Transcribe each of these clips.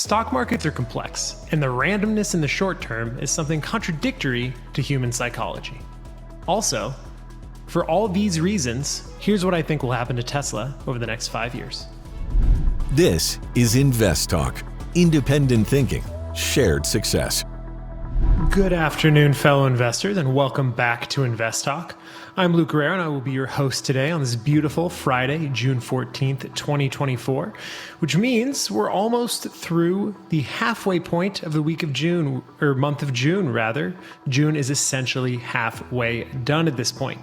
Stock markets are complex, and the randomness in the short term is something contradictory to human psychology. Also, for all these reasons, here's what I think will happen to Tesla over the next 5 years. This is InvestTalk. Independent thinking, shared success. Good afternoon, fellow investors, and welcome back to InvestTalk. I'm Luke Guerrero, and I will be your host today on this beautiful Friday, June 14th, 2024, which means we're almost through the halfway point of the week of June, or month of June, rather. June is essentially halfway done at this point.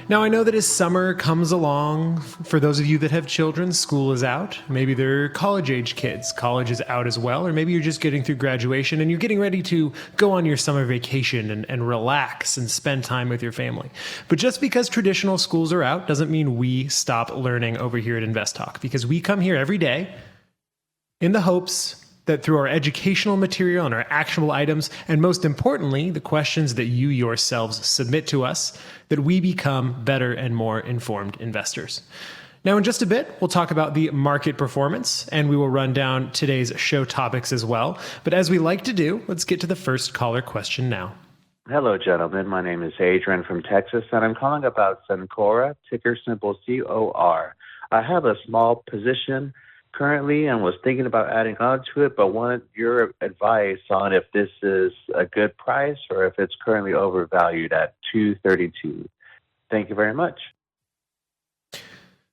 Now, I know that as summer comes along, for those of you that have children, school is out. Maybe they're college-age kids. College is out as well. Or maybe you're just getting through graduation and you're getting ready to go on your summer vacation and relax and spend time with your family. But just because traditional schools are out doesn't mean we stop learning over here at InvestTalk, because we come here every day in the hopes that through our educational material and our actionable items, and most importantly, the questions that you yourselves submit to us, that we become better and more informed investors. Now, in just a bit, we'll talk about the market performance, and we will run down today's show topics as well. But as we like to do, let's get to the first caller question now. Hello, gentlemen. My name is Adrian from Texas, and I'm calling about Cencora, ticker symbol COR. I have a small position currently and was thinking about adding on to it, but wanted your advice on if this is a good price or if it's currently overvalued at $232. Thank you very much.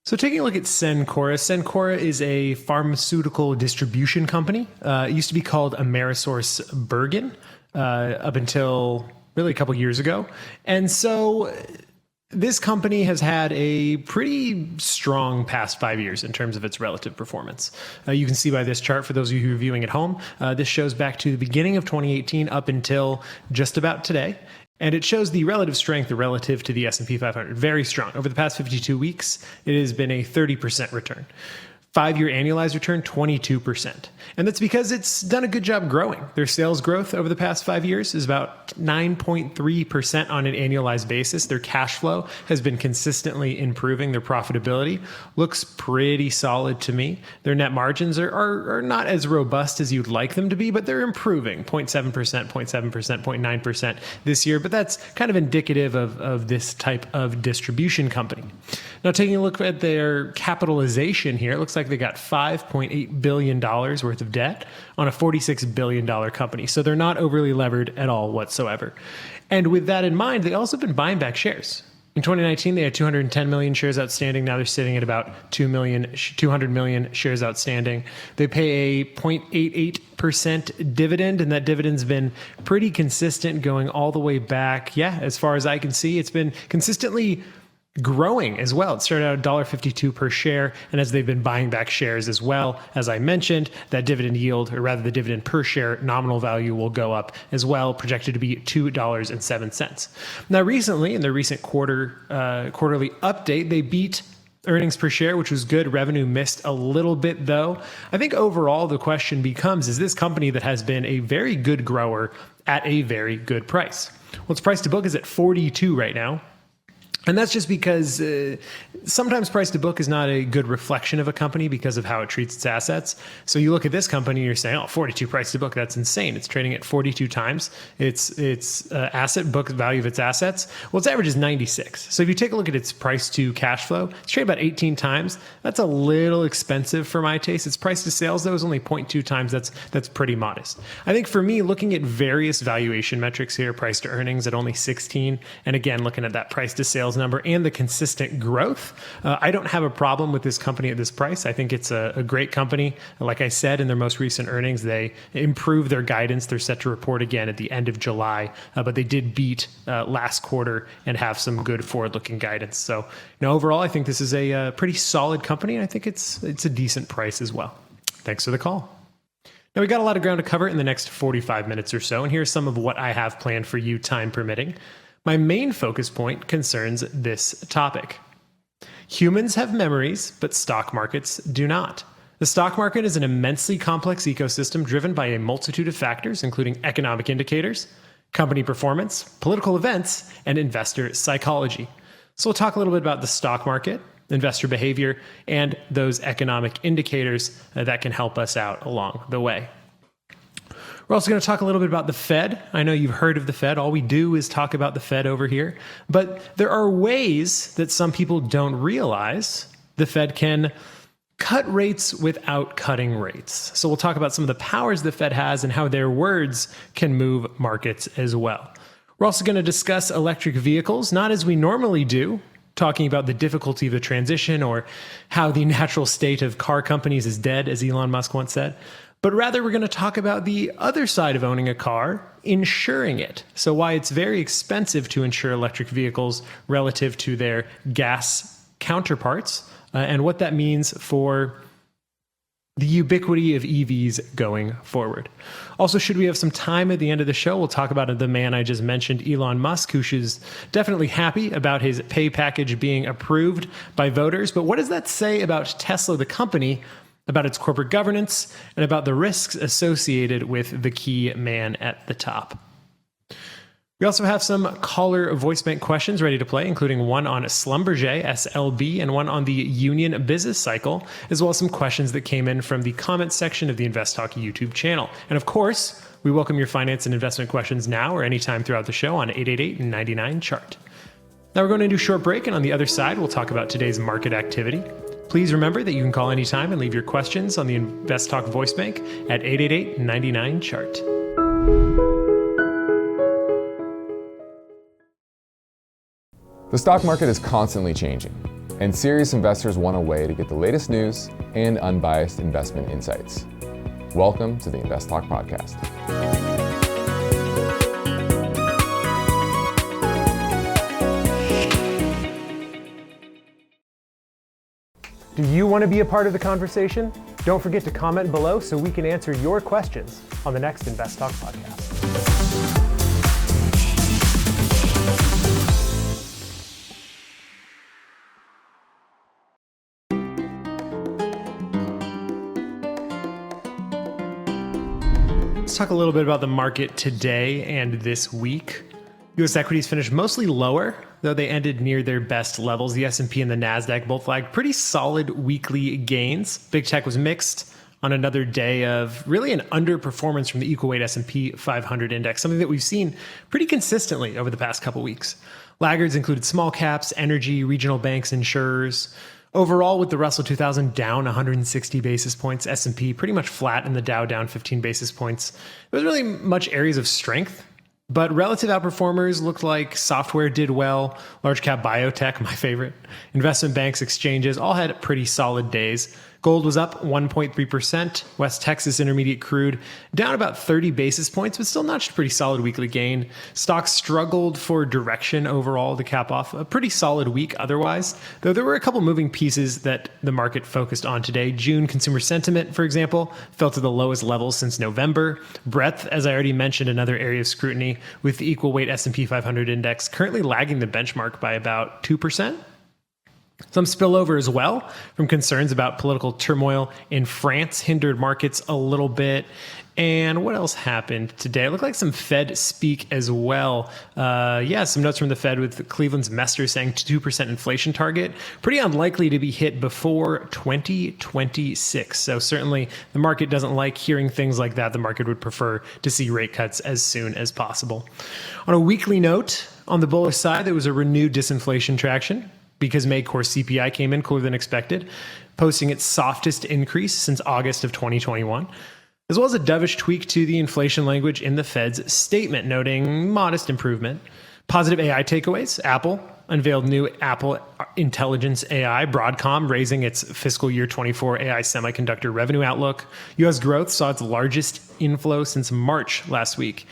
So taking a look at Cencora, Cencora is a pharmaceutical distribution company. It used to be called AmerisourceBergen up until really a couple years ago. And so this company has had a pretty strong past 5 years in terms of its relative performance. You can see by this chart, for those of you who are viewing at home, this shows back to the beginning of 2018 up until just about today. And it shows the relative strength relative to the S&P 500. Very strong. Over the past 52 weeks, it has been a 30% return. 5-year annualized return, 22%. And that's because it's done a good job growing. Their sales growth over the past 5 years is about 9.3% on an annualized basis. Their cash flow has been consistently improving. Their profitability looks pretty solid to me. Their net margins are not as robust as you'd like them to be, but they're improving, 0.7%, 0.7%, 0.9% this year. But that's kind of indicative of this type of distribution company. Now, taking a look at their capitalization here, it looks like they got $5.8 billion worth of debt on a $46 billion company. So they're not overly levered at all whatsoever. And with that in mind, they also have been buying back shares. In 2019, they had 210 million shares outstanding. Now they're sitting at about 200 million shares outstanding. They pay a 0.88% dividend, and that dividend's been pretty consistent going all the way back. Yeah, as far as I can see, it's been consistently growing as well. It started out at $1.52 per share, and as they've been buying back shares as well, as I mentioned, that dividend yield, or rather the dividend per share nominal value, will go up as well, projected to be $2.07. Now, recently, in their recent quarterly update, they beat earnings per share, which was good. Revenue missed a little bit, though. I think overall the question becomes, is this company that has been a very good grower at a very good price? Well, its price to book is at 42 right now. And that's just because sometimes price to book is not a good reflection of a company because of how it treats its assets. So you look at this company and you're saying, 42 price to book, that's insane. It's trading at 42 times its asset book value of its assets. Well, its average is 96. So if you take a look at its price to cash flow, it's trading about 18 times. That's a little expensive for my taste. Its price to sales, though, is only 0.2 times. That's pretty modest. I think for me, looking at various valuation metrics here, price to earnings at only 16, and again, looking at that price to sales number and the consistent growth, I don't have a problem with this company at this price. I think it's a great company. Like I said, in their most recent earnings, they improved their guidance. They're set to report again at the end of July, but they did beat last quarter and have some good forward-looking guidance. So, overall, I think this is a pretty solid company, and I think it's a decent price as well. Thanks for the call. Now, we got a lot of ground to cover in the next 45 minutes or so, and here's some of what I have planned for you, time permitting. My main focus point concerns this topic. Humans have memories, but stock markets do not. The stock market is an immensely complex ecosystem driven by a multitude of factors, including economic indicators, company performance, political events, and investor psychology. So we'll talk a little bit about the stock market, investor behavior, and those economic indicators that can help us out along the way. We're also going to talk a little bit about the Fed. I know you've heard of the Fed. All we do is talk about the Fed over here. But there are ways that some people don't realize the Fed can cut rates without cutting rates. So we'll talk about some of the powers the Fed has and how their words can move markets as well. We're also going to discuss electric vehicles, not as we normally do, talking about the difficulty of the transition or how the natural state of car companies is dead, as Elon Musk once said. But rather, we're going to talk about the other side of owning a car, insuring it. So why it's very expensive to insure electric vehicles relative to their gas counterparts, and what that means for the ubiquity of EVs going forward. Also, should we have some time at the end of the show, we'll talk about the man I just mentioned, Elon Musk, who is definitely happy about his pay package being approved by voters. But what does that say about Tesla, the company, about its corporate governance, and about the risks associated with the key man at the top? We also have some caller voice bank questions ready to play, including one on Schlumberger, SLB, and one on the union business cycle, as well as some questions that came in from the comments section of the InvestTalk YouTube channel. And of course, we welcome your finance and investment questions now or anytime throughout the show on 888-99-CHART. Now we're going to do a short break, and on the other side, we'll talk about today's market activity. Please remember that you can call anytime and leave your questions on the InvestTalk voice bank at 888-99-CHART. The stock market is constantly changing, and serious investors want a way to get the latest news and unbiased investment insights. Welcome to the InvestTalk podcast. Do you want to be a part of the conversation? Don't forget to comment below so we can answer your questions on the next InvestTalk podcast. Let's talk a little bit about the market today and this week. U.S. equities finished mostly lower, though they ended near their best levels. The S&P and the NASDAQ both lagged pretty solid weekly gains. Big tech was mixed on another day of really an underperformance from the equal weight S&P 500 index, something that we've seen pretty consistently over the past couple weeks. Laggards included small caps, energy, regional banks, insurers. Overall, with the Russell 2000 down 160 basis points, S&P pretty much flat, and the Dow down 15 basis points. There was really much areas of strength, but relative outperformers looked like software did well, large cap biotech, my favorite, investment banks, exchanges, all had pretty solid days. Gold was up 1.3%. West Texas Intermediate crude down about 30 basis points, but still notched a pretty solid weekly gain. Stocks struggled for direction overall to cap off a pretty solid week otherwise, though there were a couple moving pieces that the market focused on today. June consumer sentiment, for example, fell to the lowest levels since November. Breadth, as I already mentioned, another area of scrutiny, with the equal weight S&P 500 index currently lagging the benchmark by about 2%. Some spillover as well from concerns about political turmoil in France hindered markets a little bit. And what else happened today? It looked like some Fed speak as well. Some notes from the Fed with Cleveland's Mester saying 2% inflation target, pretty unlikely to be hit before 2026. So certainly the market doesn't like hearing things like that. The market would prefer to see rate cuts as soon as possible. On a weekly note, on the bullish side, there was a renewed disinflation traction, because May core CPI came in cooler than expected, posting its softest increase since August of 2021, as well as a dovish tweak to the inflation language in the Fed's statement, noting modest improvement. Positive AI takeaways. Apple unveiled new Apple Intelligence AI, Broadcom raising its fiscal year 24 AI semiconductor revenue outlook. U.S. growth saw its largest inflow since March last week.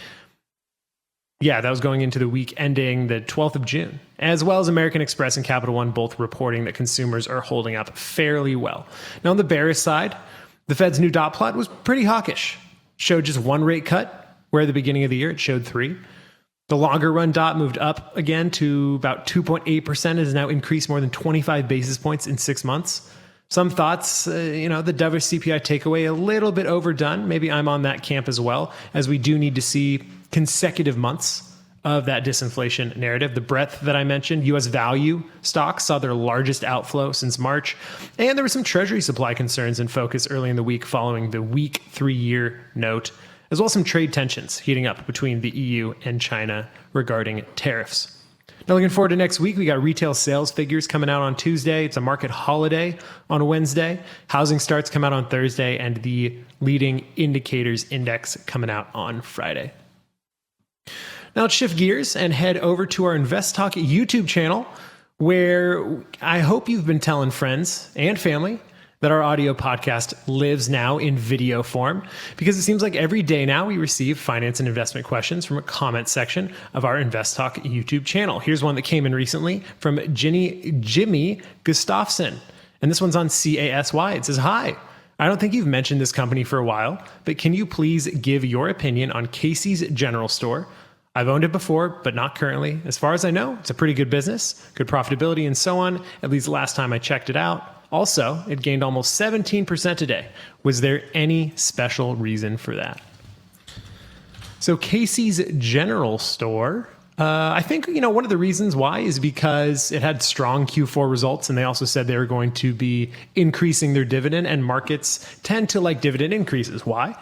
Yeah, that was going into the week ending the 12th of June, as well as American Express and Capital One both reporting that consumers are holding up fairly well. Now, on the bearish side, the Fed's new dot plot was pretty hawkish. Showed just one rate cut, where at the beginning of the year it showed 3. The longer run dot moved up again to about 2.8%, has now increased more than 25 basis points in 6 months. Some thoughts, the dovish CPI takeaway a little bit overdone. Maybe I'm on that camp as well, as we do need to see consecutive months of that disinflation narrative. The breadth that I mentioned, US value stocks saw their largest outflow since March, and there were some Treasury supply concerns in focus early in the week following the weak 3-year note, as well as some trade tensions heating up between the EU and China regarding tariffs. Now, looking forward to next week, we got retail sales figures coming out on Tuesday. It's a market holiday on Wednesday. Housing starts come out on Thursday, and the leading indicators index coming out on Friday. Now let's shift gears and head over to our InvestTalk YouTube channel, where I hope you've been telling friends and family that our audio podcast lives now in video form, because it seems like every day now we receive finance and investment questions from a comment section of our InvestTalk YouTube channel. Here's one that came in recently from Jimmy Gustafson, and this one's on CASY. It says, "Hi, I don't think you've mentioned this company for a while, but can you please give your opinion on Casey's General Store? I've owned it before, but not currently. As far as I know, it's a pretty good business, good profitability, and so on, at least last time I checked it out. Also, it gained almost 17% today. Was there any special reason for that?" So Casey's General Store, I think, one of the reasons why is because it had strong Q4 results, and they also said they were going to be increasing their dividend, and markets tend to like dividend increases. Why?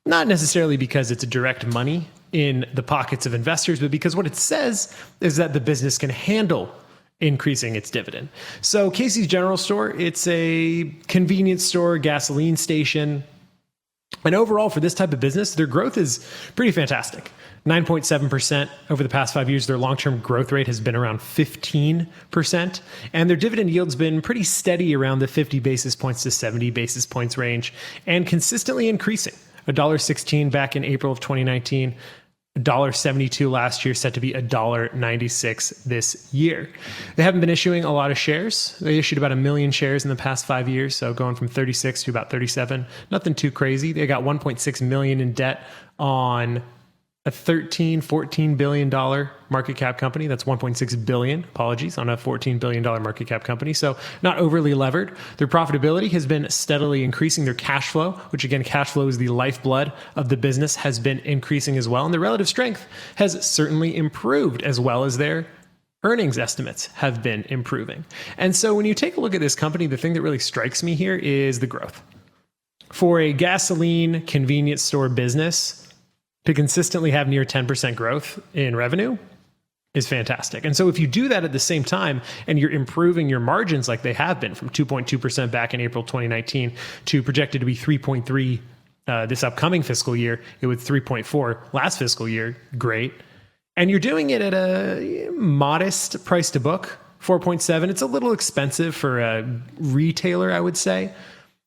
Not necessarily because it's direct money in the pockets of investors, but because what it says is that the business can handle increasing its dividend. So Casey's General Store, it's a convenience store, gasoline station. And overall, for this type of business, their growth is pretty fantastic. 9.7% over the past 5 years. Their long-term growth rate has been around 15%. And their dividend yield's been pretty steady around the 50 basis points to 70 basis points range, and consistently increasing. $1.16 back in April of 2019. $1.72 last year, set to be $1.96 this year. They haven't been issuing a lot of shares. They issued about 1 million shares in the past 5 years, so going from 36 to about 37. Nothing too crazy. They got 1.6 million in debt on a $14 billion market cap company. That's 1.6 billion, apologies, on a $14 billion market cap company. So not overly levered. Their profitability has been steadily increasing. Their cash flow, which again, cash flow is the lifeblood of the business, has been increasing as well. And their relative strength has certainly improved, as well as their earnings estimates have been improving. And so when you take a look at this company, the thing that really strikes me here is the growth. For a gasoline convenience store business, to consistently have near 10% growth in revenue is fantastic. And so if you do that at the same time and you're improving your margins like they have been from 2.2% back in April 2019 to projected to be 3.3 this upcoming fiscal year, it was 3.4 last fiscal year, great. And you're doing it at a modest price to book, 4.7. It's a little expensive for a retailer, I would say.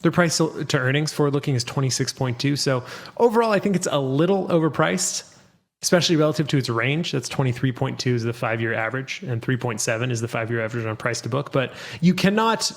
Their price to earnings forward looking is 26.2. So overall, I think it's a little overpriced, especially relative to its range. That's 23.2 is the 5-year average, and 3.7 is the 5-year average on price to book. But you cannot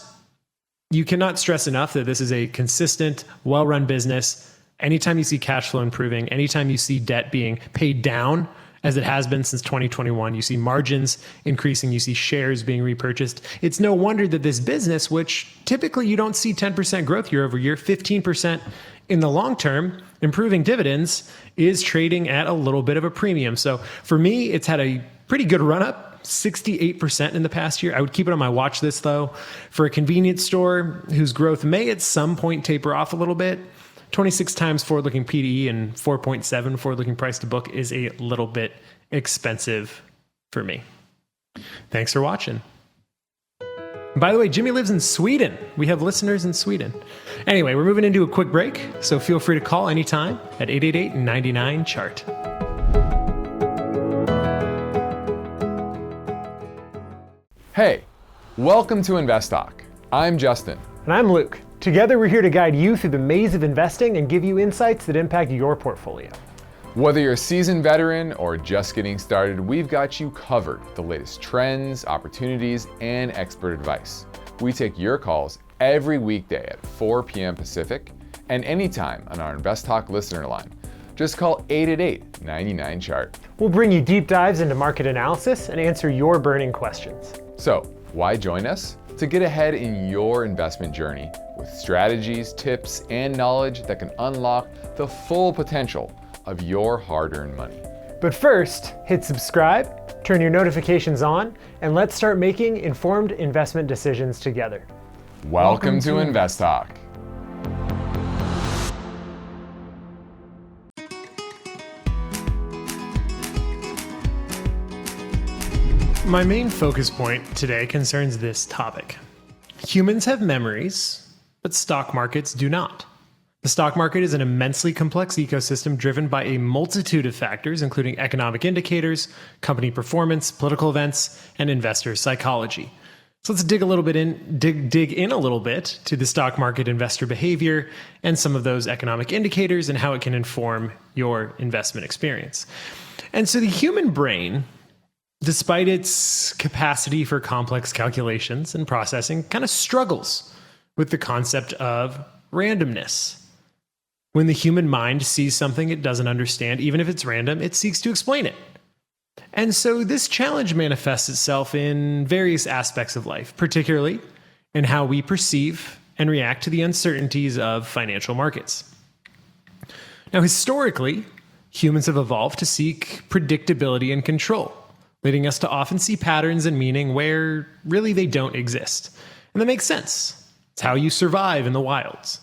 stress enough that this is a consistent, well-run business. Anytime you see cash flow improving, anytime you see debt being paid down, as it has been since 2021, you see margins increasing, you see shares being repurchased. It's no wonder that this business, which typically you don't see 10% growth year over year, 15% in the long term, improving dividends, is trading at a little bit of a premium. So for me, it's had a pretty good run up, 68% in the past year. I would keep it on my watch list though. For a convenience store whose growth may at some point taper off a little bit, 26 times forward-looking PDE and 4.7 forward-looking price to book is a little bit expensive for me. Thanks for watching. By the way, Jimmy lives in Sweden. We have listeners in Sweden. Anyway, we're moving into a quick break, so feel free to call anytime at 888-99-CHART. Hey, welcome to InvestTalk. I'm Justin. And I'm Luke. Together, we're here to guide you through the maze of investing and give you insights that impact your portfolio. Whether you're a seasoned veteran or just getting started, we've got you covered. The latest trends, opportunities, and expert advice. We take your calls every weekday at 4 p.m. Pacific and anytime on our InvestTalk listener line. Just call 888-99-CHART. We'll bring you deep dives into market analysis and answer your burning questions. So, why join us? To get ahead in your investment journey with strategies, tips, and knowledge that can unlock the full potential of your hard-earned money. But first, hit subscribe, turn your notifications on, and let's start making informed investment decisions together. Welcome to InvestTalk. My main focus point today concerns this topic. Humans have memories, but stock markets do not. The stock market is an immensely complex ecosystem driven by a multitude of factors, including economic indicators, company performance, political events, and investor psychology. So let's dig in a little bit to the stock market investor behavior and some of those economic indicators and how it can inform your investment experience. And so the human brain, despite its capacity for complex calculations and processing, kind of struggles with the concept of randomness. When the human mind sees something it doesn't understand, even if it's random, it seeks to explain it. And so this challenge manifests itself in various aspects of life, particularly in how we perceive and react to the uncertainties of financial markets. Now, historically, humans have evolved to seek predictability and control, leading us to often see patterns and meaning where really they don't exist. And that makes sense. It's how you survive in the wilds.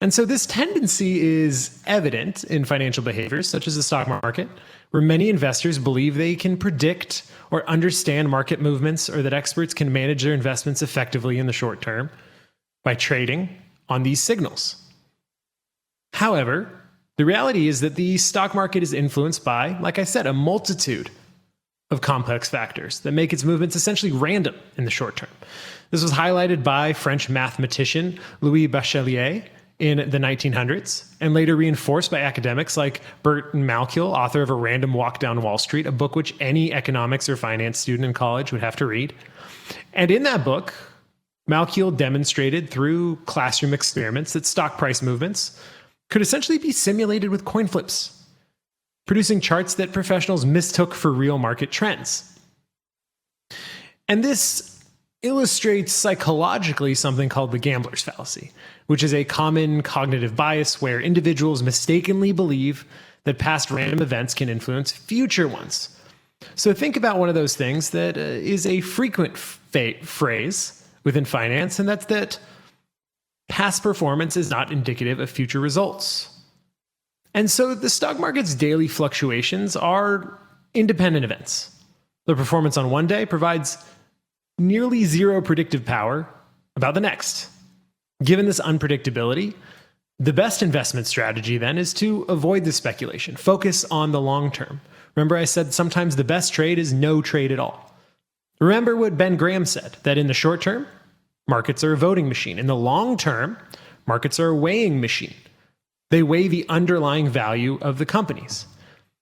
And so this tendency is evident in financial behaviors, such as the stock market, where many investors believe they can predict or understand market movements, or that experts can manage their investments effectively in the short term by trading on these signals. However, the reality is that the stock market is influenced by, like I said, a multitude of complex factors that make its movements essentially random in the short term. This was highlighted by French mathematician Louis Bachelier in the 1900s, and later reinforced by academics like Burton Malkiel, author of A Random Walk Down Wall Street, a book which any economics or finance student in college would have to read. And in that book, Malkiel demonstrated through classroom experiments that stock price movements could essentially be simulated with coin flips, producing charts that professionals mistook for real market trends. And this illustrates psychologically something called the gambler's fallacy, which is a common cognitive bias where individuals mistakenly believe that past random events can influence future ones. So think about one of those things that is a frequent phrase within finance, and that's that past performance is not indicative of future results. And so the stock market's daily fluctuations are independent events. The performance on one day provides nearly zero predictive power about the next. Given this unpredictability, the best investment strategy then is to avoid the speculation. Focus on the long term. Remember, I said sometimes the best trade is no trade at all. Remember what Ben Graham said, that in the short term, markets are a voting machine. In the long term, markets are a weighing machine. They weigh the underlying value of the companies.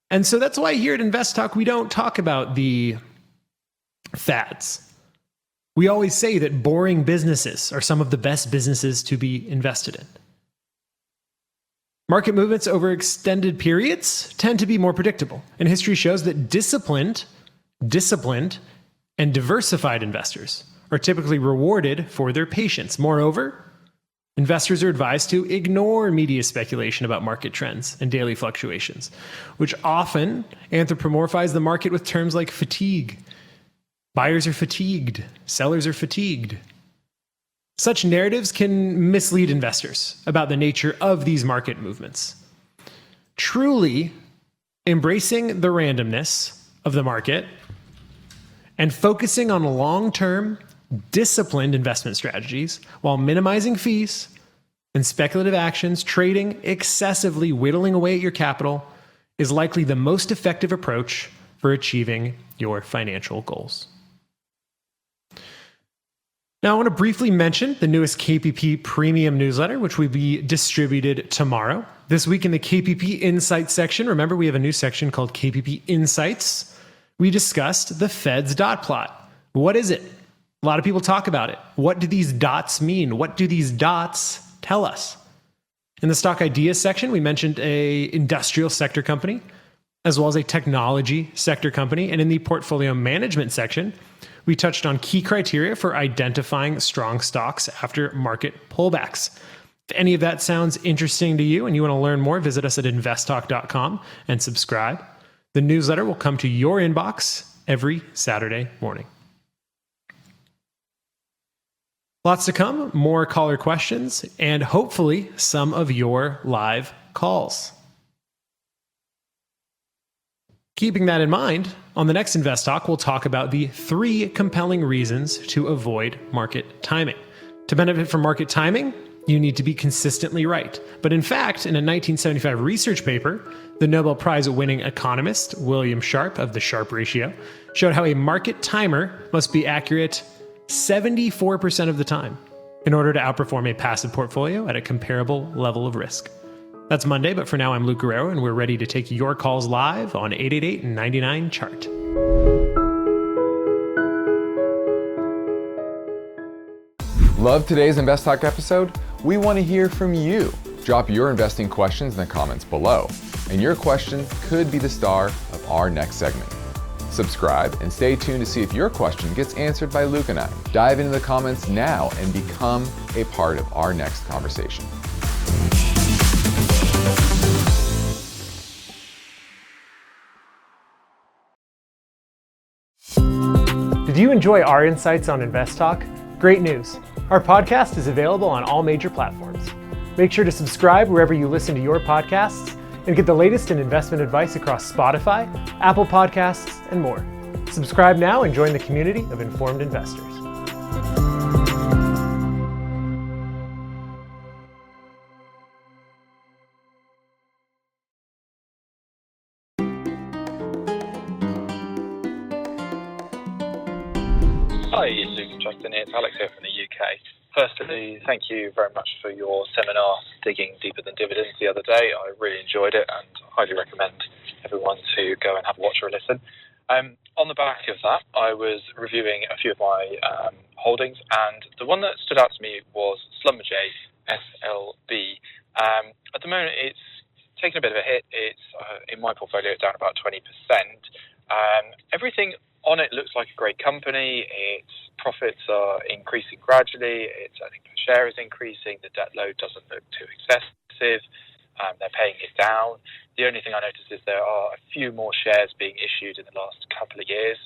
And so that's why here at InvestTalk, we don't talk about the fads. We always say that boring businesses are some of the best businesses to be invested in. Market movements over extended periods tend to be more predictable, and history shows that disciplined, and diversified investors are typically rewarded for their patience. Moreover, investors are advised to ignore media speculation about market trends and daily fluctuations, which often anthropomorphize the market with terms like fatigue. Buyers are fatigued, sellers are fatigued. Such narratives can mislead investors about the nature of these market movements. Truly embracing the randomness of the market and focusing on long-term, disciplined investment strategies while minimizing fees and speculative actions, trading excessively, whittling away at your capital, is likely the most effective approach for achieving your financial goals. Now, I want to briefly mention the newest KPP Premium Newsletter, which will be distributed tomorrow. This week in the KPP Insights section, remember we have a new section called KPP Insights. We discussed the Fed's dot plot. What is it? A lot of people talk about it. What do these dots mean? What do these dots tell us? In the Stock Ideas section, we mentioned a industrial sector company, as well as a technology sector company. And in the Portfolio Management section, we touched on key criteria for identifying strong stocks after market pullbacks. If any of that sounds interesting to you and you want to learn more, visit us at investtalk.com and subscribe. The newsletter will come to your inbox every Saturday morning. Lots to come, more caller questions, and hopefully some of your live calls. Keeping that in mind, on the next Invest Talk, we'll talk about the 3 compelling reasons to avoid market timing. To benefit from market timing, you need to be consistently right. But in fact, in a 1975 research paper, the Nobel Prize-winning economist William Sharpe of the Sharpe ratio showed how a market timer must be accurate 74% of the time in order to outperform a passive portfolio at a comparable level of risk. That's Monday, but for now, I'm Luke Guerrero, and we're ready to take your calls live on 888-99-CHART. Love today's Invest Talk episode? We want to hear from you. Drop your investing questions in the comments below, and your question could be the star of our next segment. Subscribe and stay tuned to see if your question gets answered by Luke and I. Dive into the comments now and become a part of our next conversation. Did you enjoy our insights on InvestTalk? Great news. Our podcast is available on all major platforms. Make sure to subscribe wherever you listen to your podcasts and get the latest in investment advice across Spotify, Apple Podcasts, and more. Subscribe now and join the community of informed investors. Hi, Luke and Justin. It's Alex here from the UK. Firstly, thank you very much for your seminar, Digging Deeper Than Dividends, the other day. I really enjoyed it and highly recommend everyone to go and have a watch or a listen. On the back of that, I was reviewing a few of my holdings, and the one that stood out to me was Schlumberger SLB. At the moment, it's taken a bit of a hit. It's in my portfolio down about 20%. Everything on it looks like a great company. Its profits are increasing gradually. Its earnings per share is increasing. The debt load doesn't look too excessive. They're paying it down. The only thing I noticed is there are a few more shares being issued in the last couple of years,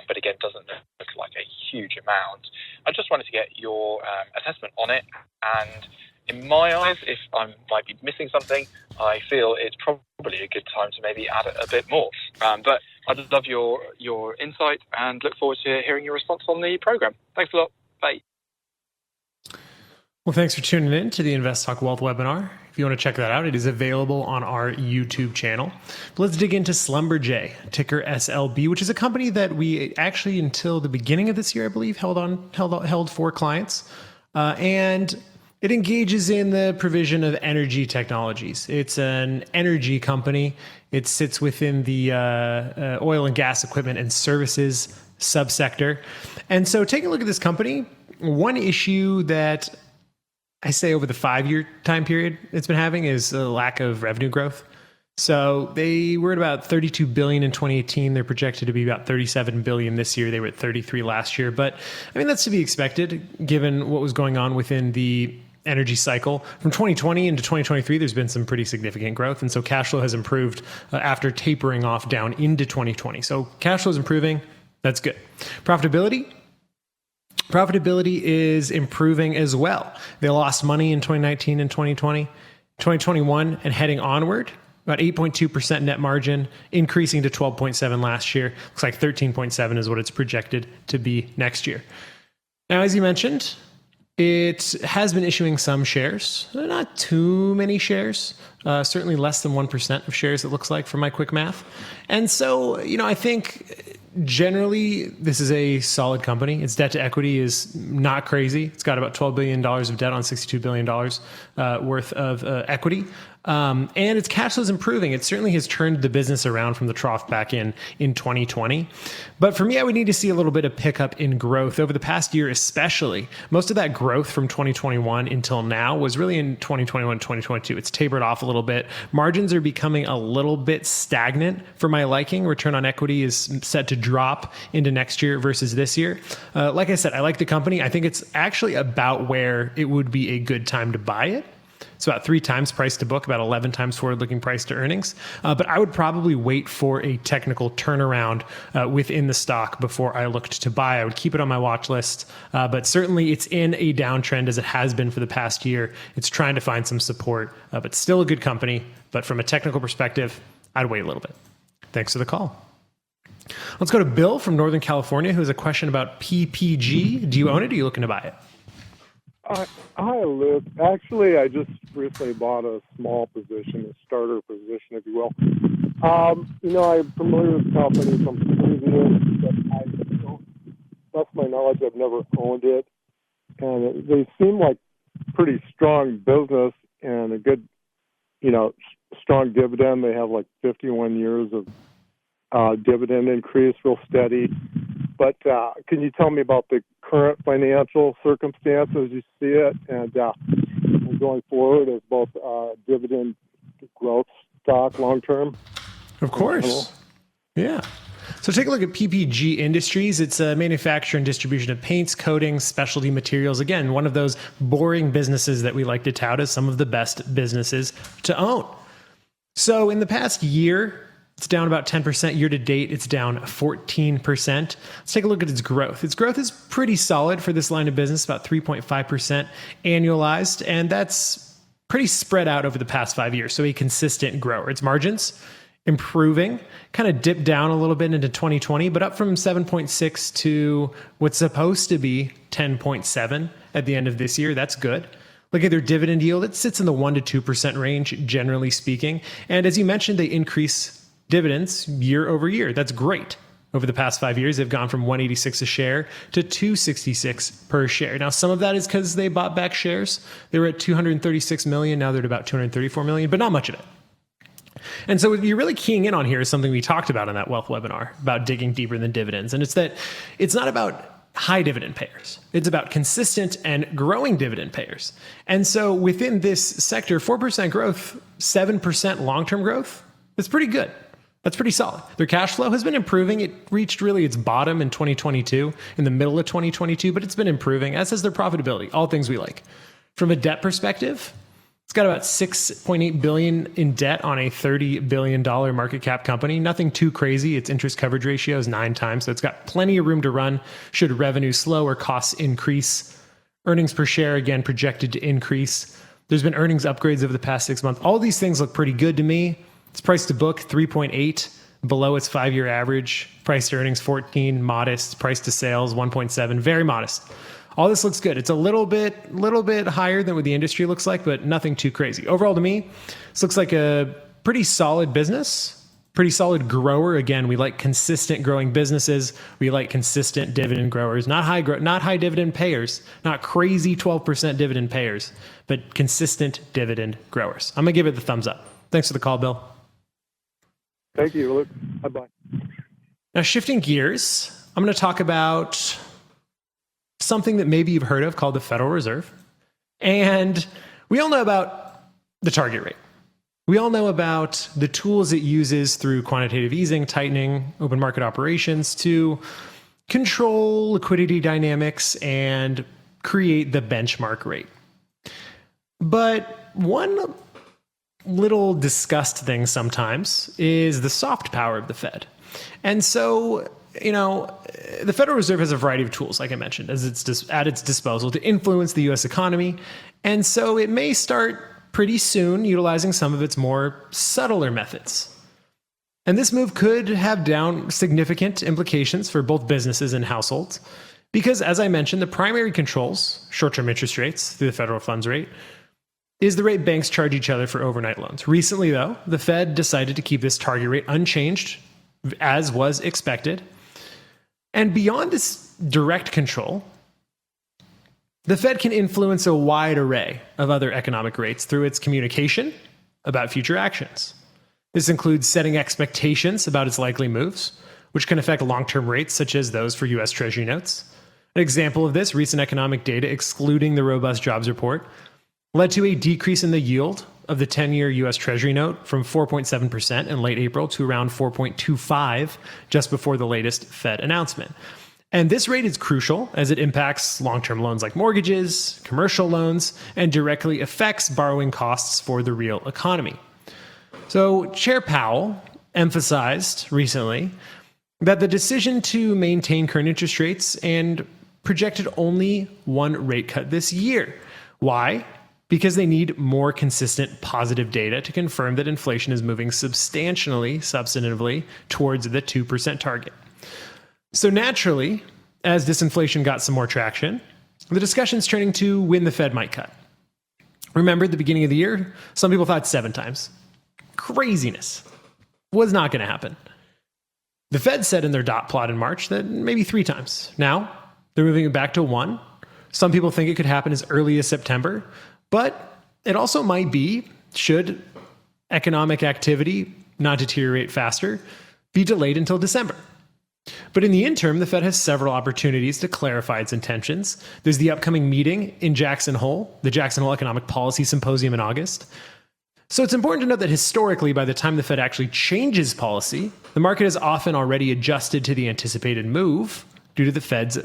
but again, doesn't look like a huge amount. I just wanted to get your assessment on it, and in my eyes, if I might be missing something, I feel it's probably a good time to maybe add a bit more. But I'd love your insight and look forward to hearing your response on the program. Thanks a lot. Bye. Well, thanks for tuning in to the InvestTalk Wealth webinar. If you want to check that out, it is available on our YouTube channel. But let's dig into Schlumberger, ticker SLB, which is a company that we actually, until the beginning of this year, I believe, held for clients. And it engages in the provision of energy technologies. It's an energy company. It sits within the oil and gas equipment and services subsector. And so taking a look at this company, one issue that I say over the 5-year time period it's been having is a lack of revenue growth. So they were at about 32 billion in 2018. They're projected to be about 37 billion this year. They were at 33 last year. But I mean, that's to be expected given what was going on within the energy cycle. From 2020 into 2023, there's been some pretty significant growth. And so cash flow has improved after tapering off down into 2020. So cash flow is improving. That's good. Profitability is improving as well. They lost money in 2019 and 2020, 2021, and heading onward, about 8.2% net margin, increasing to 12.7 last year. Looks like 13.7 is what it's projected to be next year. Now, as you mentioned, it has been issuing some shares, not too many shares, certainly less than 1% of shares, it looks like, from my quick math. And so, I think generally this is a solid company. Its debt to equity is not crazy. It's got about $12 billion of debt on $62 billion worth of equity. And its cash flow is improving. It certainly has turned the business around from the trough back in 2020. But for me, I would need to see a little bit of pickup in growth over the past year, especially. Most of that growth from 2021 until now was really in 2021, 2022. It's tapered off a little bit. Margins are becoming a little bit stagnant for my liking. Return on equity is set to drop into next year versus this year. Like I said, I like the company. I think it's actually about where it would be a good time to buy it. It's about 3 times price to book, about 11 times forward-looking price to earnings. But I would probably wait for a technical turnaround within the stock before I looked to buy. I would keep it on my watch list, but certainly it's in a downtrend as it has been for the past year. It's trying to find some support, but still a good company. But from a technical perspective, I'd wait a little bit. Thanks for the call. Let's go to Bill from Northern California, who has a question about PPG. Do you own it or are you looking to buy it? Hi, Luke. Actually, I just recently bought a small position, a starter position, if you will. I'm familiar with the company from previous, but that's my knowledge. I've never owned it. And they seem like pretty strong business and a good, strong dividend. They have like 51 years of dividend increase, real steady. But can you tell me about the current financial circumstances you see it, and going forward as both dividend growth stock long term? Of course. Yeah. So take a look at PPG Industries. It's a manufacturer and distribution of paints, coatings, specialty materials. Again, one of those boring businesses that we like to tout as some of the best businesses to own. So in the past year, it's down about 10%. Year to date, it's down 14%. Let's take a look at its growth. Its growth is pretty solid for this line of business, about 3.5% annualized, and that's pretty spread out over the past 5 years, so a consistent grower. Its margins improving, kind of dipped down a little bit into 2020, but up from 7.6 to what's supposed to be 10.7 at the end of this year. That's good. Look at their dividend yield. It sits in the 1% to 2% range, generally speaking. And as you mentioned, they increase dividends year over year. That's great. Over the past 5 years, they've gone from $186 a share to $266 per share. Now, some of that is because they bought back shares. They were at $236 million. Now they're at about $234 million, but not much of it. And so what you're really keying in on here is something we talked about in that wealth webinar about digging deeper than dividends. And it's that it's not about high dividend payers. It's about consistent and growing dividend payers. And so within this sector, 4% growth, 7% long-term growth, it's pretty good. That's pretty solid. Their cash flow has been improving. It reached really its bottom in 2022, in the middle of 2022, but it's been improving, as has their profitability, all things we like. From a debt perspective, it's got about $6.8 billion in debt on a $30 billion market cap company. Nothing too crazy. Its interest coverage ratio is 9 times, so it's got plenty of room to run should revenue slow or costs increase. Earnings per share, again, projected to increase. There's been earnings upgrades over the past 6 months. All these things look pretty good to me. Its price to book, 3.8, below its 5-year average. Price to earnings, 14, modest. Price to sales, 1.7, very modest. All this looks good. It's a little bit higher than what the industry looks like, but nothing too crazy. Overall, to me, this looks like a pretty solid business, pretty solid grower. Again, we like consistent growing businesses. We like consistent dividend growers, not high dividend payers, not crazy 12% dividend payers, but consistent dividend growers. I'm going to give it the thumbs up. Thanks for the call, Bill. Thank you, Luke. Bye-bye. Now, shifting gears, I'm going to talk about something that maybe you've heard of called the Federal Reserve. And we all know about the target rate. We all know about the tools it uses through quantitative easing, tightening, open market operations to control liquidity dynamics and create the benchmark rate. But one little discussed thing sometimes is the soft power of the Fed. And so, the Federal Reserve has a variety of tools, like I mentioned, at its disposal to influence the U.S. economy. And so it may start pretty soon utilizing some of its more subtler methods. And this move could have significant implications for both businesses and households because, as I mentioned, the primary controls, short-term interest rates through the federal funds rate, is the rate banks charge each other for overnight loans. Recently, though, the Fed decided to keep this target rate unchanged, as was expected. And beyond this direct control, the Fed can influence a wide array of other economic rates through its communication about future actions. This includes setting expectations about its likely moves, which can affect long-term rates such as those for U.S. Treasury notes. An example of this, recent economic data excluding the robust jobs report, led to a decrease in the yield of the 10-year U.S. Treasury note from 4.7% in late April to around 4.25% just before the latest Fed announcement. And this rate is crucial as it impacts long-term loans like mortgages, commercial loans, and directly affects borrowing costs for the real economy. So Chair Powell emphasized recently that the decision to maintain current interest rates and projected only one rate cut this year. Why? Because they need more consistent positive data to confirm that inflation is moving substantively towards the 2% target. So naturally, as disinflation got some more traction, the discussion's turning to when the Fed might cut. Remember at the beginning of the year, some people thought 7 times. Craziness. Was not going to happen. The Fed said in their dot plot in March that maybe 3 times. Now, they're moving it back to 1. Some people think it could happen as early as September, but it also might be, should economic activity not deteriorate faster, be delayed until December. But in the interim, the Fed has several opportunities to clarify its intentions. There's the upcoming meeting in Jackson Hole, the Jackson Hole Economic Policy Symposium in August. So it's important to note that historically, by the time the Fed actually changes policy, the market has often already adjusted to the anticipated move due to the Fed's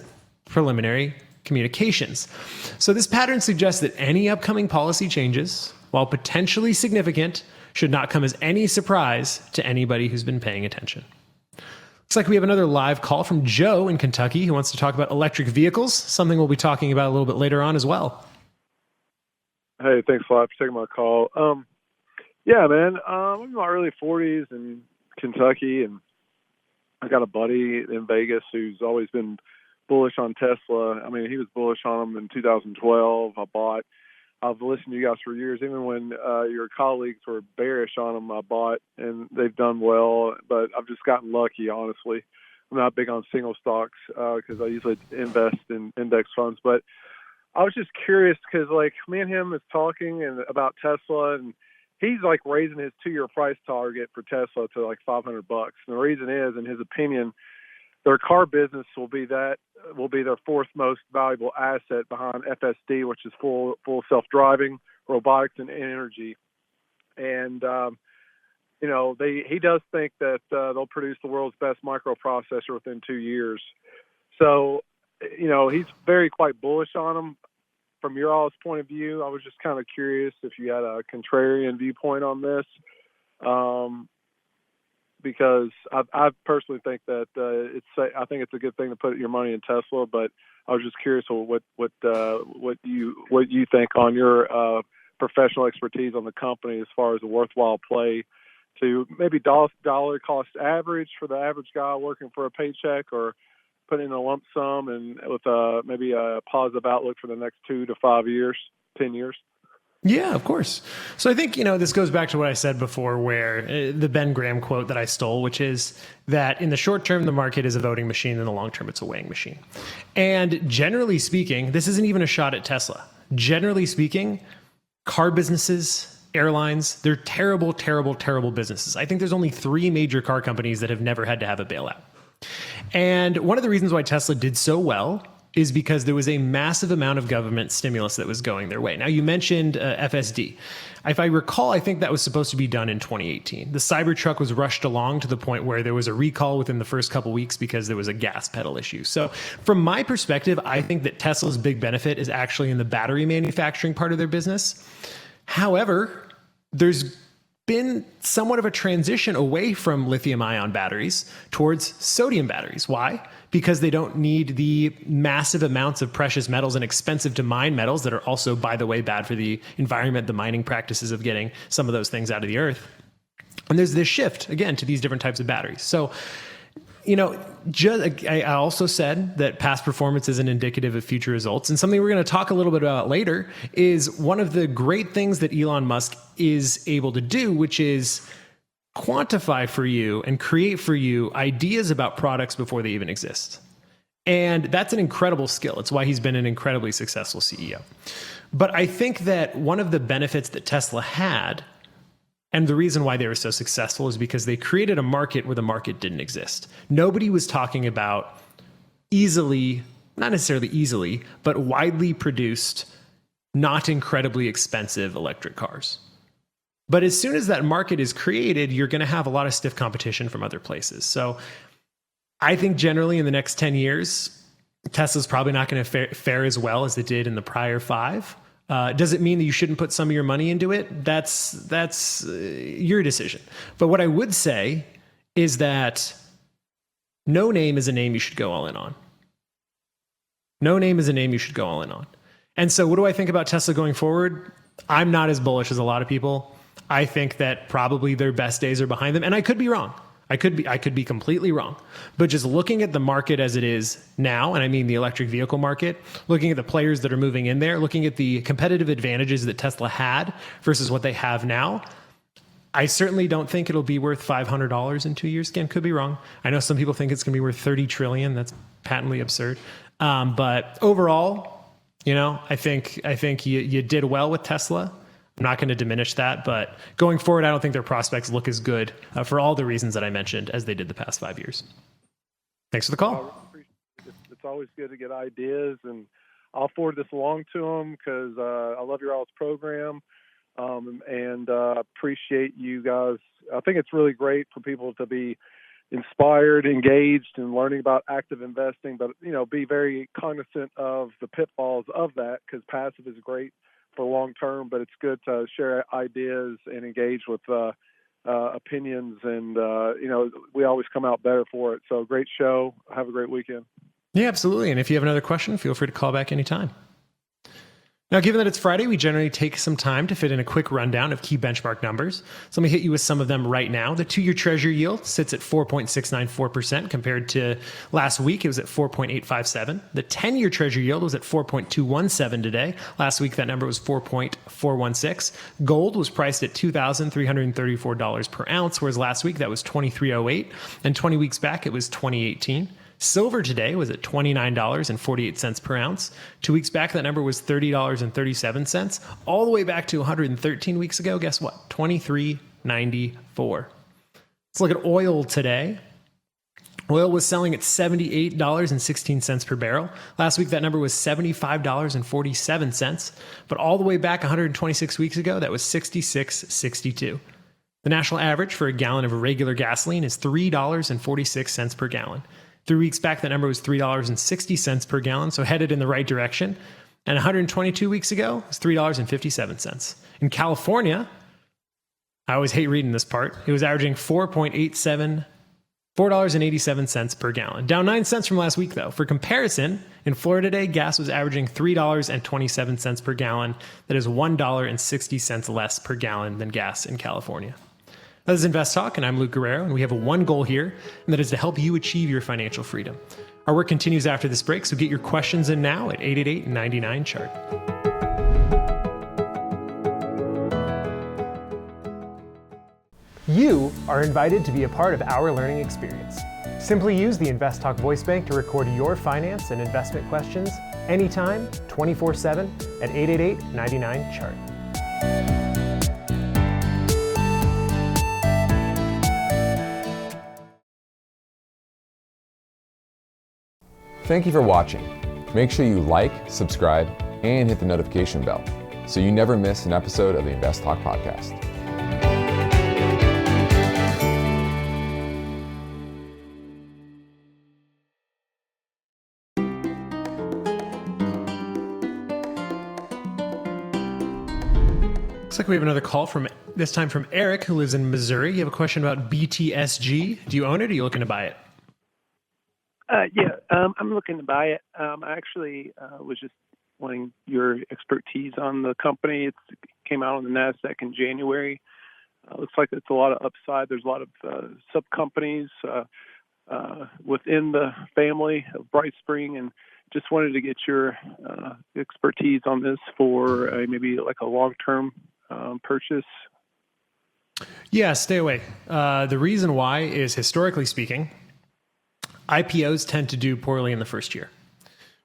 preliminary communications. So this pattern suggests that any upcoming policy changes, while potentially significant, should not come as any surprise to anybody who's been paying attention. Looks like we have another live call from Joe in Kentucky who wants to talk about electric vehicles, something we'll be talking about a little bit later on as well. Hey, thanks a lot for taking my call. Yeah, man, I'm in my early 40s in Kentucky, and I got a buddy in Vegas who's always been bullish on Tesla. I mean, he was bullish on them in 2012. I've listened to you guys for years. Even when your colleagues were bearish on them, I bought, and they've done well. But I've just gotten lucky, honestly. I'm not big on single stocks because I usually invest in index funds. But I was just curious because, like, me and him is talking about Tesla, and he's like raising his 2-year price target for Tesla to like $500. And the reason is, in his opinion, their car business will be their 4th most valuable asset behind FSD, which is full self-driving, robotics, and energy. And he does think that they'll produce the world's best microprocessor within 2 years. So, he's quite bullish on them. From your all's point of view, I was just kind of curious if you had a contrarian viewpoint on this, because I personally think that I think it's a good thing to put your money in Tesla. But I was just curious what you think on your professional expertise on the company as far as a worthwhile play to maybe dollar cost average for the average guy working for a paycheck, or put in a lump sum and with maybe a positive outlook for the next 2 to 5 years, 10 years. Yeah, of course. So I think, this goes back to what I said before, where the Ben Graham quote that I stole, which is that in the short term, the market is a voting machine. In the long term, it's a weighing machine. And generally speaking, this isn't even a shot at Tesla. Generally speaking, car businesses, airlines, they're terrible, terrible, terrible businesses. I think there's only 3 major car companies that have never had to have a bailout. And one of the reasons why Tesla did so well is because there was a massive amount of government stimulus that was going their way. Now, you mentioned FSD. If I recall, I think that was supposed to be done in 2018. The Cybertruck was rushed along to the point where there was a recall within the first couple weeks because there was a gas pedal issue. So from my perspective, I think that Tesla's big benefit is actually in the battery manufacturing part of their business. However, there's been somewhat of a transition away from lithium-ion batteries towards sodium batteries. Why? Because they don't need the massive amounts of precious metals and expensive to mine metals that are also, by the way, bad for the environment, the mining practices of getting some of those things out of the earth. And there's this shift, again, to these different types of batteries. So, I also said that past performance isn't indicative of future results. And something we're going to talk a little bit about later is one of the great things that Elon Musk is able to do, which is quantify for you and create for you ideas about products before they even exist. And that's an incredible skill. It's why he's been an incredibly successful CEO. But I think that one of the benefits that Tesla had, and the reason why they were so successful, is because they created a market where the market didn't exist. Nobody was talking about easily, not necessarily easily, but widely produced, not incredibly expensive electric cars. But as soon as that market is created, you're going to have a lot of stiff competition from other places. So I think generally in the next 10 years, Tesla's probably not going to fare as well as it did in the prior 5. Does it mean that you shouldn't put some of your money into it? That's your decision. But what I would say is that no name is a name you should go all in on. No name is a name you should go all in on. And so what do I think about Tesla going forward? I'm not as bullish as a lot of people. I think that probably their best days are behind them. And I could be wrong. I could be completely wrong. But just looking at the market as it is now, and I mean the electric vehicle market, looking at the players that are moving in there, looking at the competitive advantages that Tesla had versus what they have now, I certainly don't think it'll be worth $500 in 2 years. Again, could be wrong. I know some people think it's going to be worth $30 trillion. That's patently absurd. But overall, I think you did well with Tesla. I'm not going to diminish that, but going forward, I don't think their prospects look as good for all the reasons that I mentioned as they did the past 5 years. Thanks for the call. It's always good to get ideas, and I'll forward this along to them because I love your all's program and appreciate you guys. I think it's really great for people to be inspired, engaged, and learning about active investing, but be very cognizant of the pitfalls of that because passive is great for long term, but it's good to share ideas and engage with opinions, and we always come out better for it. So great show. Have a great weekend. Yeah, absolutely. And if you have another question, feel free to call back anytime. Now, given that it's Friday, we generally take some time to fit in a quick rundown of key benchmark numbers. So let me hit you with some of them right now. The 2-year Treasury yield sits at 4.694% compared to last week. It was at 4.857. The 10-year Treasury yield was at 4.217 today. Last week, that number was 4.416. Gold was priced at $2,334 per ounce, whereas last week that was $2,308. And 20 weeks back, it was $2,018. Silver today was at $29.48 per ounce. 2 weeks back, that number was $30.37. All the way back to 113 weeks ago, guess what? $23.94. Let's look at oil today. Oil was selling at $78.16 per barrel. Last week, that number was $75.47. But all the way back 126 weeks ago, that was $66.62. The national average for a gallon of regular gasoline is $3.46 per gallon. 3 weeks back, that number was $3.60 per gallon, so headed in the right direction. And 122 weeks ago, it was $3.57. In California, I always hate reading this part, it was averaging $4.87 per gallon. Down 9 cents from last week, though. For comparison, in Florida today, gas was averaging $3.27 per gallon. That is $1.60 less per gallon than gas in California. This is InvestTalk, and I'm Luke Guerrero, and we have one goal here, and that is to help you achieve your financial freedom. Our work continues after this break, so get your questions in now at 888-99-CHART. You are invited to be a part of our learning experience. Simply use the InvestTalk voice bank to record your finance and investment questions anytime, 24/7 at 888-99-CHART. Thank you for watching. Make sure you like, subscribe, and hit the notification bell so you never miss an episode of the InvestTalk podcast. Looks like we have another call this time from Eric, who lives in Missouri. You have a question about BTSG. Do you own it or are you looking to buy it? I'm looking to buy it. I actually was just wanting your expertise on the company. It came out on the NASDAQ in January. Looks like it's a lot of upside. There's a lot of sub-companies within the family of BrightSpring, and just wanted to get your expertise on this for maybe like a long-term purchase. Yeah, stay away. The reason why is, historically speaking, IPOs tend to do poorly in the first year.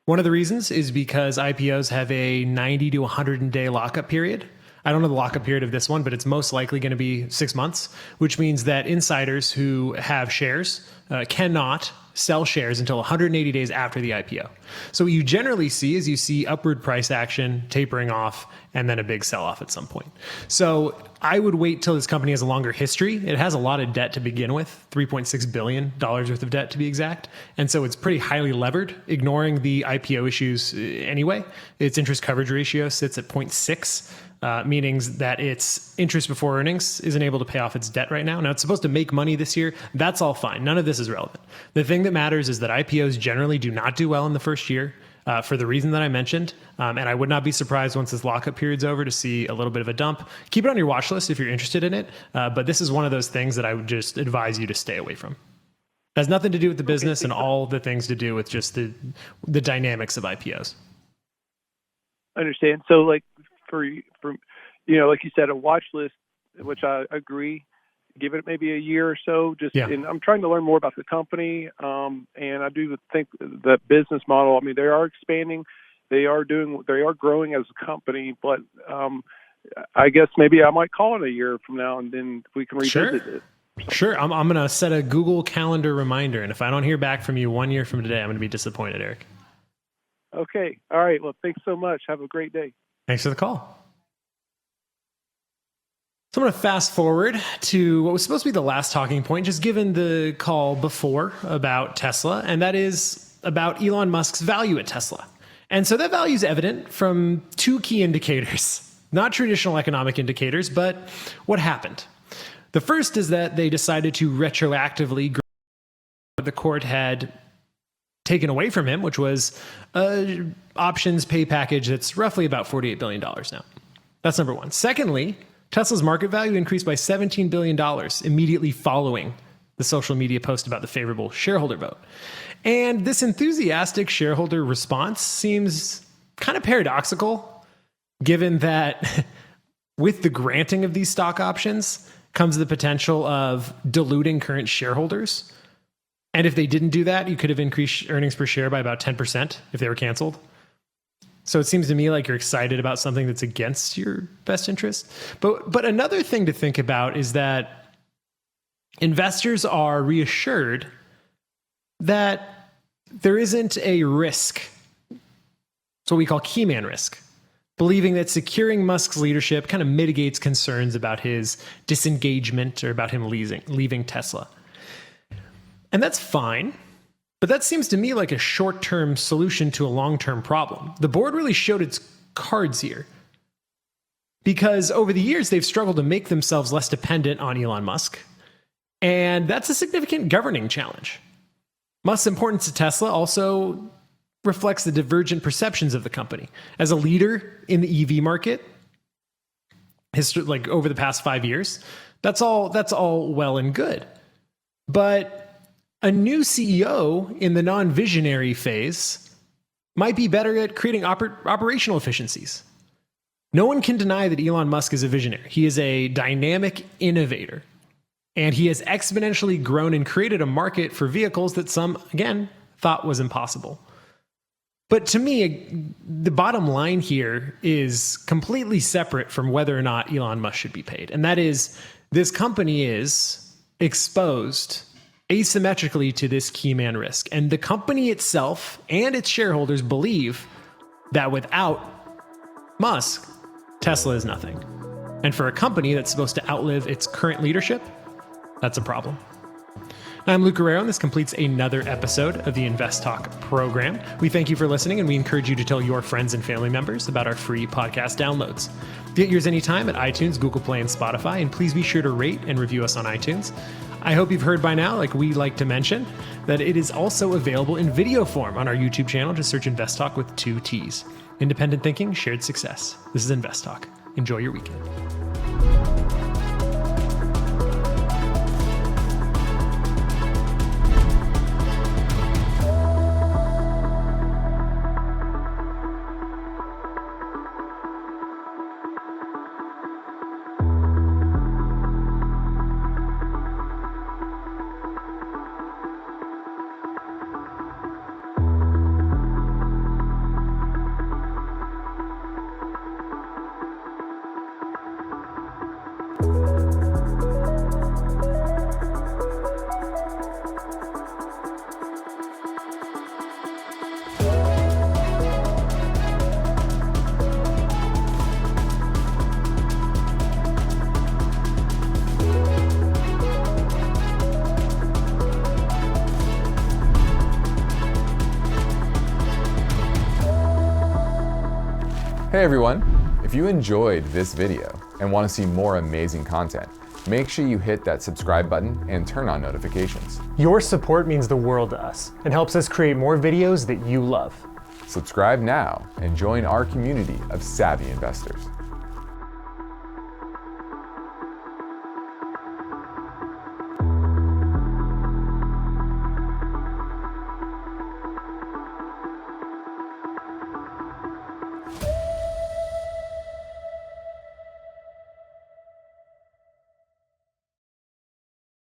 One of the reasons is because IPOs have a 90 to 100-day lockup period. I don't know the lockup period of this one, but it's most likely going to be 6 months, which means that insiders who have shares cannot sell shares until 180 days after the IPO. So what you generally see is you see upward price action, tapering off, and then a big sell-off at some point. So I would wait till this company has a longer history. It has a lot of debt to begin with, $3.6 billion worth of debt to be exact. And so it's pretty highly levered, ignoring the IPO issues anyway. Its interest coverage ratio sits at 0.6. Meaning that its interest before earnings isn't able to pay off its debt right now. Now, it's supposed to make money this year. That's all fine. None of this is relevant. The thing that matters is that IPOs generally do not do well in the first year for the reason that I mentioned. And I would not be surprised once this lockup period's over to see a little bit of a dump. Keep it on your watch list if you're interested in it. But this is one of those things that I would just advise you to stay away from. It has nothing to do with the business and all the things to do with just the dynamics of IPOs. I understand. So like, for like you said, a watch list, which I agree. Give it maybe a year or so. And I'm trying to learn more about the company, and I do think the business model. I mean, they are expanding, they are growing as a company. But I guess maybe I might call it a year from now, and then we can revisit it. Sure. I'm going to set a Google Calendar reminder, and if I don't hear back from you 1 year from today, I'm going to be disappointed, Eric. Okay. All right. Well, thanks so much. Have a great day. Thanks for the call. So I'm going to fast forward to what was supposed to be the last talking point, just given the call before about Tesla, and that is about Elon Musk's value at Tesla. And so that value is evident from two key indicators, not traditional economic indicators, but what happened. The first is that they decided to retroactively grant what the court had taken away from him, which was an options pay package that's roughly about $48 billion now. That's number one. Secondly, Tesla's market value increased by $17 billion immediately following the social media post about the favorable shareholder vote. And this enthusiastic shareholder response seems kind of paradoxical, given that with the granting of these stock options comes the potential of diluting current shareholders. And if they didn't do that, you could have increased earnings per share by about 10% if they were canceled. So it seems to me like you're excited about something that's against your best interest. But another thing to think about is that investors are reassured that there isn't a risk. It's what we call key man risk, believing that securing Musk's leadership kind of mitigates concerns about his disengagement or about him leaving Tesla. And that's fine, but that seems to me like a short-term solution to a long-term problem. The board really showed its cards here because over the years, they've struggled to make themselves less dependent on Elon Musk, and that's a significant governing challenge. Musk's importance to Tesla also reflects the divergent perceptions of the company. As a leader in the EV market, like over the past 5 years, that's all well and good. But a new CEO in the non-visionary phase might be better at creating operational efficiencies. No one can deny that Elon Musk is a visionary. He is a dynamic innovator, and he has exponentially grown and created a market for vehicles that some, again, thought was impossible. But to me, the bottom line here is completely separate from whether or not Elon Musk should be paid. And that is, this company is exposed asymmetrically to this key man risk. And the company itself and its shareholders believe that without Musk, Tesla is nothing. And for a company that's supposed to outlive its current leadership, that's a problem. I'm Luke Guerrero, and this completes another episode of the InvestTalk program. We thank you for listening, and we encourage you to tell your friends and family members about our free podcast downloads. Get yours anytime at iTunes, Google Play, and Spotify, and please be sure to rate and review us on iTunes. I hope you've heard by now, like we like to mention, that it is also available in video form on our YouTube channel. Just search InvestTalk with 2 T's. Independent thinking, shared success. This is InvestTalk. Enjoy your weekend. Hey everyone, if you enjoyed this video and want to see more amazing content, make sure you hit that subscribe button and turn on notifications. Your support means the world to us and helps us create more videos that you love. Subscribe now and join our community of savvy investors.